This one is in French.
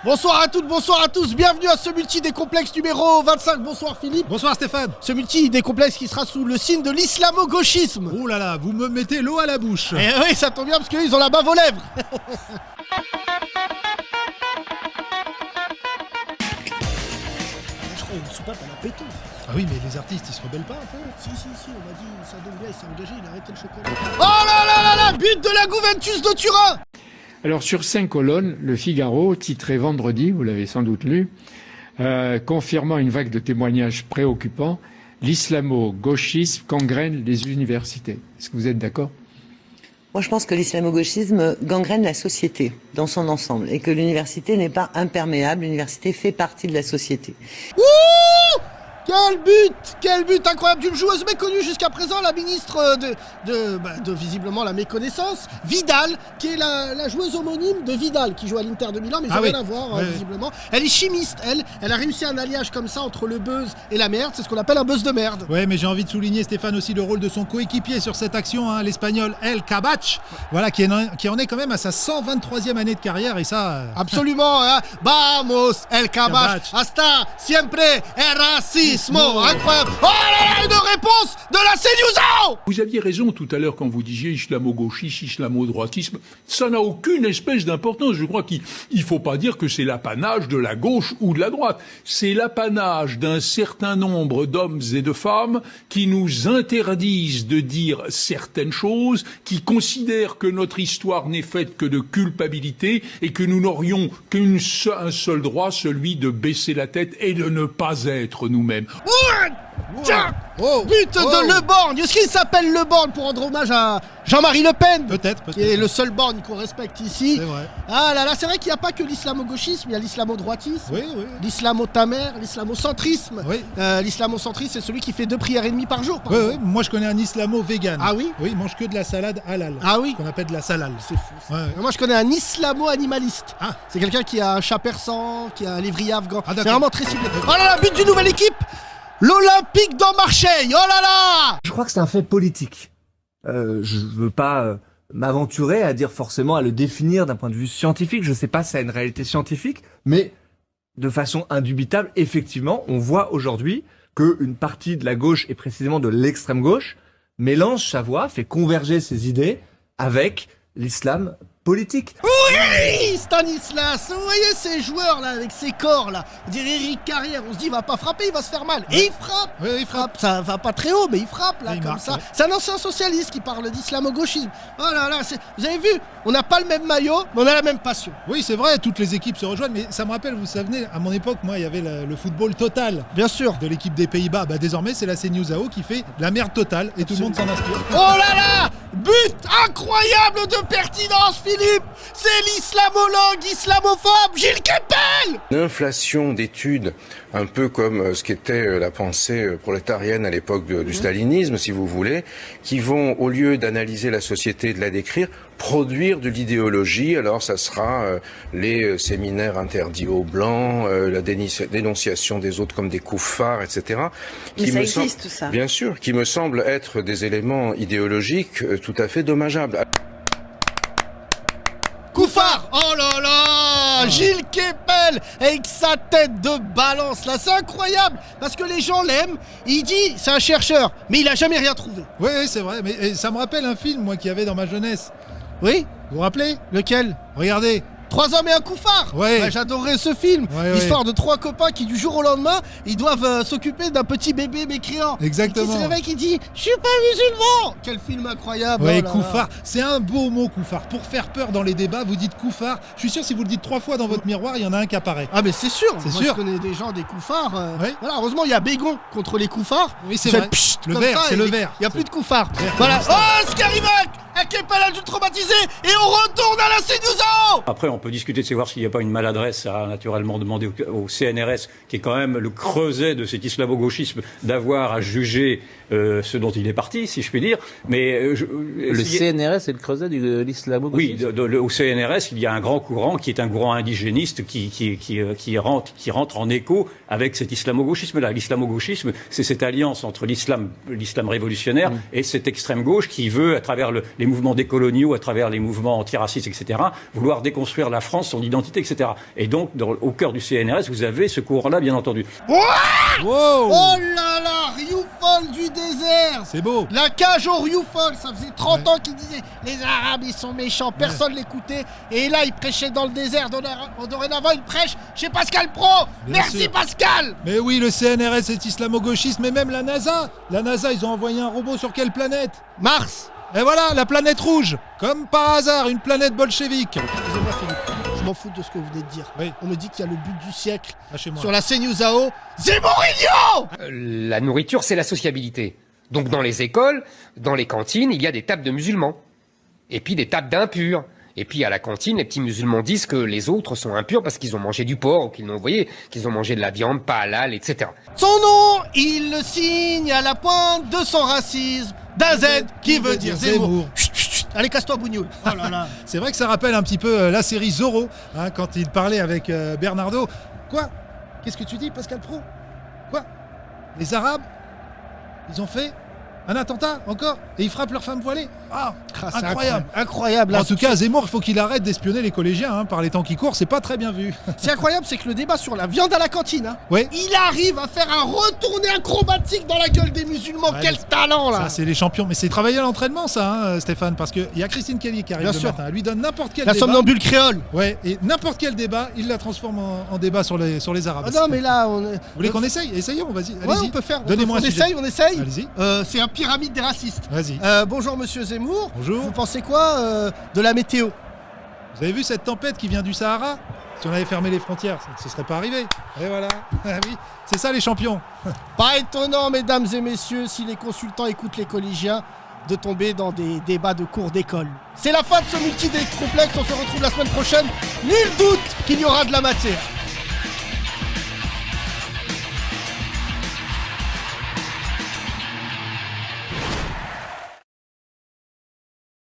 Bonsoir à toutes, bonsoir à tous, bienvenue à ce multi-décomplexe numéro 25. Bonsoir Philippe. Bonsoir Stéphane. Ce multi-décomplexe qui sera sous le signe de l'islamo-gauchisme. Oh là là, vous me mettez l'eau à la bouche. Et oui, ça tombe bien parce qu'ils ont la bave aux lèvres. Je crois une soupape à la péto. Ah oui, mais les artistes, ils se rebellent pas un peu? Si, on m'a dit, ça donne bien, il s'est engagé, il a arrêté le chocolat. Oh là là là là, but de la Juventus de Turin. Alors sur 5 colonnes, le Figaro, titré vendredi, vous l'avez sans doute lu, confirmant une vague de témoignages préoccupants, l'islamo-gauchisme gangrène les universités. Est-ce que vous êtes d'accord ? Moi, je pense que l'islamo-gauchisme gangrène la société dans son ensemble et que l'université n'est pas imperméable, l'université fait partie de la société. Ouh! Quel but incroyable d'une joueuse méconnue jusqu'à présent, la ministre de visiblement la méconnaissance, Vidal, qui est la joueuse homonyme de Vidal, qui joue à l'Inter de Milan, mais ils n'ont rien à voir, visiblement. Elle est chimiste, elle a réussi un alliage comme ça entre le buzz et la merde, c'est ce qu'on appelle un buzz de merde. Ouais, mais j'ai envie de souligner, Stéphane, aussi le rôle de son coéquipier sur cette action, l'Espagnol El Kabach, voilà, qui en est quand même à sa 123e année de carrière, et ça... Absolument, Vamos, El Kabach, hasta siempre el racismo. Incroyable. Oh là là, une réponse de la CNews. Vous aviez raison tout à l'heure quand vous disiez islamo-gauchisme, islamo-droitisme. Ça n'a aucune espèce d'importance. Je crois qu'il faut pas dire que c'est l'apanage de la gauche ou de la droite. C'est l'apanage d'un certain nombre d'hommes et de femmes qui nous interdisent de dire certaines choses, qui considèrent que notre histoire n'est faite que de culpabilité et que nous n'aurions qu'un seul droit, celui de baisser la tête et de ne pas être nous-mêmes. Tiens, but de Le Borgne. Est-ce qu'il s'appelle Le Borgne pour rendre hommage à Jean-Marie Le Pen? Peut-être. Qui est le seul Borgne qu'on respecte ici. C'est vrai. Ah là là, c'est vrai qu'il n'y a pas que l'islamo-gauchisme, il y a l'islamo-droitisme, Oui. l'islamo-tamer, l'islamo-centrisme. Oui. L'islamo-centrisme, c'est celui qui fait 2 prières et demie par jour. Oui. Moi, je connais un islamo-vegan. Ah oui? Oui, il mange que de la salade halal. Ah oui? Qu'on appelle de la salal. C'est fou. Ouais. Moi, je connais un islamo-animaliste. Ah. C'est quelqu'un qui a un chat persan, qui a un lévrier afghan. Ah, c'est d'accord. vraiment très ciblé. Oh là là, but d'une nouvelle équipe, l'Olympique de Marseille. Oh là là! Je crois que c'est un fait politique. Je veux pas m'aventurer à dire forcément, à le définir d'un point de vue scientifique. Je sais pas si ça a une réalité scientifique, mais de façon indubitable, effectivement, on voit aujourd'hui qu'une partie de la gauche, et précisément de l'extrême gauche, mélange sa voix, fait converger ses idées avec l'islam politique. Oui, Stanislas, vous voyez ces joueurs là avec ces corps là, on dirait Eric Carrière, on se dit il va pas frapper, il va se faire mal. Et il frappe. Oui, il frappe. Ça va pas très haut, mais il frappe là Et il comme marque, ça. ouais. C'est un ancien socialiste qui parle d'islamo-gauchisme. Oh là là, vous avez vu, on n'a pas le même maillot, mais on a la même passion. Oui, c'est vrai, toutes les équipes se rejoignent, mais ça me rappelle, vous savez, à mon époque, moi, il y avait le football total Bien sûr. de l'équipe des Pays-Bas. Bah, désormais, c'est la CNews AO qui fait la merde totale et tout le monde s'en inspire. Oh là là, but incroyable de pertinence, Philippe. C'est l'islamologue islamophobe Gilles Kepel. Une inflation d'études, un peu comme ce qu'était la pensée prolétarienne à l'époque du stalinisme, si vous voulez, qui vont, au lieu d'analyser la société et de la décrire, produire de l'idéologie. Alors ça sera les séminaires interdits aux blancs, la dénonciation des autres comme des koufars, etc. Mais ça existe, ça. Bien sûr, qui me semblent être des éléments idéologiques tout à fait dommageables. Koufar. Oh là là, Gilles Kepel avec sa tête de balance là, c'est incroyable parce que les gens l'aiment. Il dit c'est un chercheur, mais il a jamais rien trouvé. Oui, c'est vrai, mais ça me rappelle un film, moi, qu'il y avait dans ma jeunesse. Oui. Vous vous rappelez? Lequel? Regardez. 3 hommes et un koufar. Ouais. Bah, j'adorais ce film. Ouais. L'histoire de 3 copains qui du jour au lendemain, ils doivent s'occuper d'un petit bébé mécréant. Exactement. Et qui se réveille, qui dit je suis pas musulman. Quel film incroyable. Ouais, Oh là koufar, c'est un beau mot, koufar. Pour faire peur dans les débats, vous dites koufar. Je suis sûr, si vous le dites 3 fois dans votre miroir, il y en a un qui apparaît. Ah mais c'est sûr. C'est Moi, sûr. je connais des gens des koufars. Ouais. Voilà, heureusement il y a Bégon contre les koufars. Oui, c'est Vous vrai. faites pchit Le comme vert, ça, c'est et le vert. Il y a plus de koufars. Vert, Voilà. comme ça. Oh Scarimac, Kepel a dû traumatiser et on retourne à la CNews. Après, on peut discuter de savoir s'il n'y a pas une maladresse à naturellement demander au CNRS, qui est quand même le creuset de cet islamo-gauchisme, d'avoir à juger ce dont il est parti, si je puis dire. Mais le CNRS est le creuset de l'islamo-gauchisme. Oui, au CNRS, il y a un grand courant qui est un courant indigéniste qui rentre en écho avec cet islamo-gauchisme-là. L'islamo-gauchisme, c'est cette alliance entre l'islam l'islam révolutionnaire et cette extrême gauche qui veut, à travers les mouvements décoloniaux, à travers les mouvements antiracistes, etc., vouloir déconstruire la France, son identité, etc. Et donc, au cœur du CNRS, vous avez ce courant-là, bien entendu. Wow. Oh là là, Rioufol du désert. C'est beau. La cage au Rioufol, ça faisait 30 ans qu'il disait les Arabes ils sont méchants, personne l'écoutait. Et là, il prêchait dans le désert. Dorénavant, il prêche chez Pascal Praud. Merci sûr. Pascal. Mais oui, le CNRS est islamo-gauchiste, mais même la NASA. La NASA, ils ont envoyé un robot sur quelle planète? Mars. Et voilà, la planète rouge. Comme par hasard, une planète bolchevique. Excusez-moi Philippe, je m'en fous de ce que vous venez de dire. Oui. On me dit qu'il y a le but du siècle Lâchez-moi. sur la CNews AO. Zemmourigno. La nourriture, c'est la sociabilité. Donc dans les écoles, dans les cantines, il y a des tables de musulmans. Et puis des tables d'impurs. Et puis à la cantine, les petits musulmans disent que les autres sont impurs parce qu'ils ont mangé du porc ou qu'ils ont mangé de la viande pas halal, etc. Son nom, il le signe à la pointe de son racisme. D'un Z qui veut dire Zemmour. Chut, chut, chut. Allez, casse-toi, Bougnoul. Oh là là. C'est vrai que ça rappelle un petit peu la série Zorro, hein, quand il parlait avec Bernardo. Quoi? Qu'est-ce que tu dis, Pascal Praud? Quoi? Les Arabes, ils ont fait un attentat encore et ils frappent leurs femmes voilées. Ah, incroyable. Incroyable. En tout cas, Zemmour, il faut qu'il arrête d'espionner les collégiens hein, par les temps qui courent, c'est pas très bien vu. C'est incroyable, c'est que le débat sur la viande à la cantine, hein, ouais. Il arrive à faire un retourné acrobatique dans la gueule des musulmans. Ouais, quel talent là. Ça, c'est les champions. Mais c'est travailler à l'entraînement, ça, hein, Stéphane, parce qu'il y a Christine Kelly qui arrive le matin. Elle lui donne n'importe quel débat. La somnambule créole. Ouais, et n'importe quel débat, il la transforme en débat sur les Arabes. Ah non, mais là, Vous voulez qu'on essaye? Essayons, vas-y. Ouais, on peut faire. Donnez-moi un sujet. On essaye. Allez-y. C'est un pyramide des racistes. Vas-y. Bonjour Monsieur Zemmour. Bonjour. Vous pensez quoi de la météo? Vous avez vu cette tempête qui vient du Sahara? Si on avait fermé les frontières, ce serait pas arrivé. Et voilà. Oui, c'est ça les champions. Pas étonnant, mesdames et messieurs, si les consultants écoutent les collégiens, de tomber dans des débats de cours d'école. C'est la fin de ce multi-complexe. On se retrouve la semaine prochaine. Nul doute qu'il y aura de la matière.